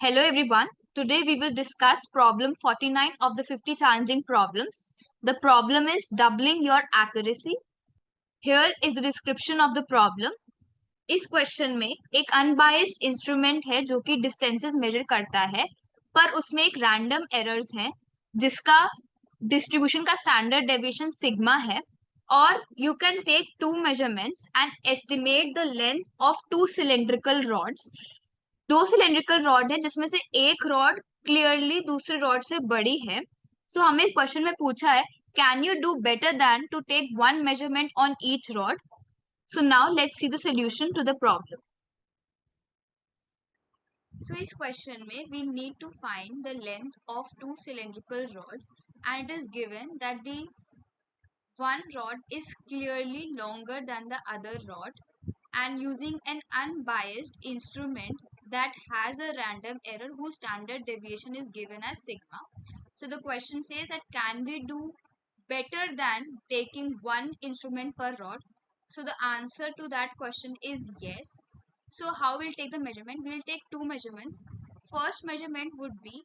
Hello everyone. Today we will discuss problem 49 of the 50 challenging problems. The problem is doubling your accuracy. Here is the description of the problem. इस question में एक unbiased instrument है जो कि distances major करता है, पर उसमें एक रैंडम एरर्स है जिसका डिस्ट्रीब्यूशन का स्टैंडर्ड डेविएशन सिग्मा है, और you can take two measurements and estimate the length of two cylindrical rods. दो सिलेंड्रिकल रॉड है जिसमें से एक रॉड क्लियरली दूसरे रॉड से बड़ी है. सो हमें क्वेश्चन में पूछा है, can you do better than to take one measurement on each rod. So now let's see the solution to the problem. So इस क्वेश्चन में we need to find the length of two cylindrical rods and it is given that the one rod is clearly longer than the other rod, and using an unbiased instrument that has a random error whose standard deviation is given as sigma. So the question says that can we do better than taking one instrument per rod? So the answer to that question is yes. So how we'll take the measurement? We'll take two measurements. First measurement would be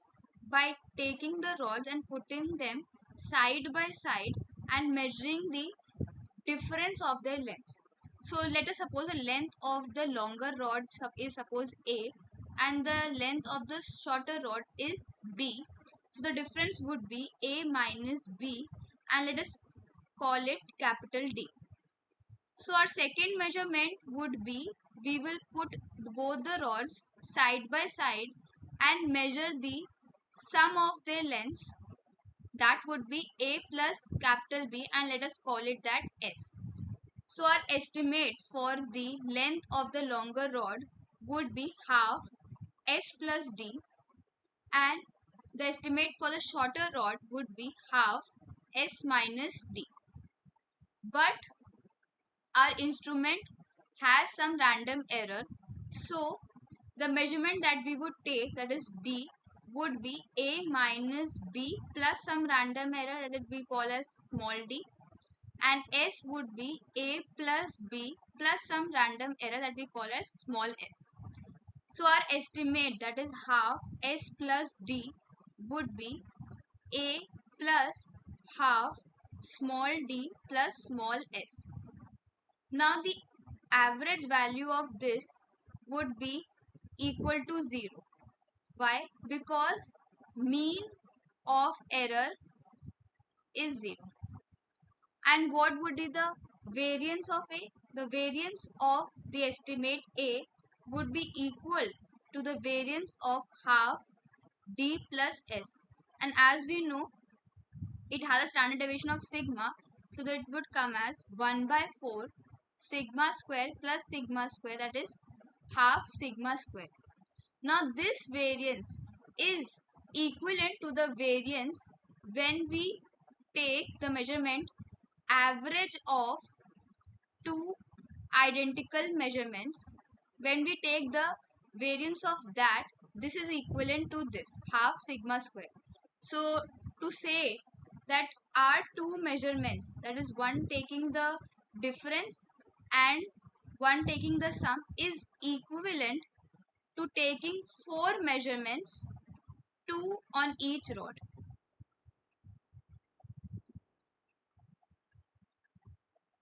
by taking the rods and putting them side by side and measuring the difference of their lengths. So let us suppose the length of the longer rod is suppose A and the length of the shorter rod is B. So the difference would be A minus B, and let us call it capital D. So our second measurement would be, we will put both the rods side by side and measure the sum of their lengths. That would be A plus capital B, and let us call it that S. So our estimate for the length of the longer rod would be half S plus D, and the estimate for the shorter rod would be half S minus D. But our instrument has some random error, so the measurement that we would take, that is D, would be A minus B plus some random error that we call as small d, and S would be A plus B plus some random error that we call as small s. So our estimate, that is half S plus D, would be A plus half small d plus small s. Now the average value of this would be equal to 0. Why? Because mean of error is 0. And what would be the variance of A? The variance of the estimate A would be equal to the variance of half D plus S. And as we know, it has a standard deviation of sigma, so that it would come as 1 by 4 sigma square plus sigma square, that is half sigma square. Now this variance is equivalent to the variance when we take the measurement average of two identical measurements. When we take the variance of that, this is equivalent to this half sigma square. So to say that our two measurements, that is one taking the difference and one taking the sum, is equivalent to taking four measurements, two on each rod.